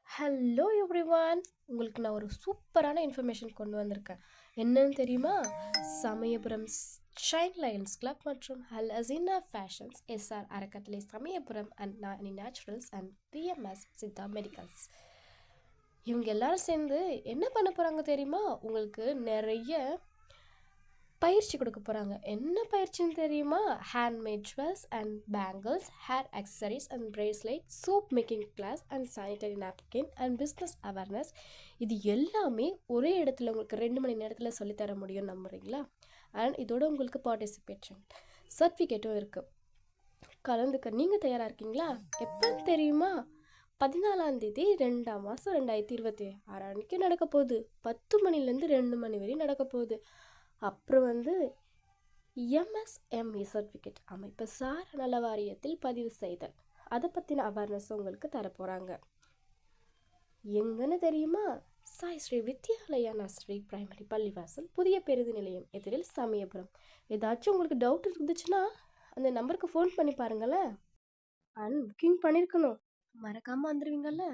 Hello everyone. உங்களுக்கு நான் ஒரு சூப்பரான இன்ஃபர்மேஷன் கொண்டு வந்திருக்கேன். என்னன்னு தெரியுமா? சமயபுரம் ஷைன் லயன்ஸ் கிளப் மற்றும் அல் அசீனா ஃபேஷன்ஸ், எஸ்ஆர் அறக்கட்டளை Samayapuram and Nani naturals and BMS Siddha medicals இவங்க எல்லாரும் சேர்ந்து என்ன பண்ண போகிறாங்க தெரியுமா? உங்களுக்கு நிறைய பயிற்சி கொடுக்க போகிறாங்க. என்ன பயிற்சின்னு தெரியுமா? Handmade jewels and bangles, hair accessories and bracelet, soap making class and sanitary napkin and business awareness. இது எல்லாமே ஒரே இடத்துல உங்களுக்கு 2 மணி நேரத்தில் சொல்லித்தர முடியும், நம்புறீங்களா? அண்ட் இதோட உங்களுக்கு பார்ட்டிசிபேஷன் சர்டிஃபிகேட்டும் இருக்குது. கலந்துக்க நீங்கள் தயாராக இருக்கீங்களா? எப்போன்னு தெரியுமா? 14ஆம் தேதி 2ஆம் மாதம் 2026 அன்றைக்கி நடக்க போகுது. 10 மணிலேருந்து 2 மணி வரையும் நடக்க போகுது. அப்புறம் எம்எஸ்எம்இ சர்டிஃபிகேட் அமைப்பு சார் நல வாரியத்தில் பதிவு செய்தல், அதை பற்றின அவேர்னஸ் உங்களுக்கு தரப்போகிறாங்க. எங்கன்னு தெரியுமா? சாய் ஸ்ரீ வித்யாலயா நர்சரி பிரைமரி பள்ளிவாசல், புதிய பேருந்து நிலையம் எதிரில், சமயபுரம். ஏதாச்சும் உங்களுக்கு டவுட் இருந்துச்சுன்னா அந்த நம்பருக்கு ஃபோன் பண்ணி பாருங்களேன். அண்ட் புக்கிங் பண்ணியிருக்கணும், மறக்காமல் வந்துடுவீங்கள்ல.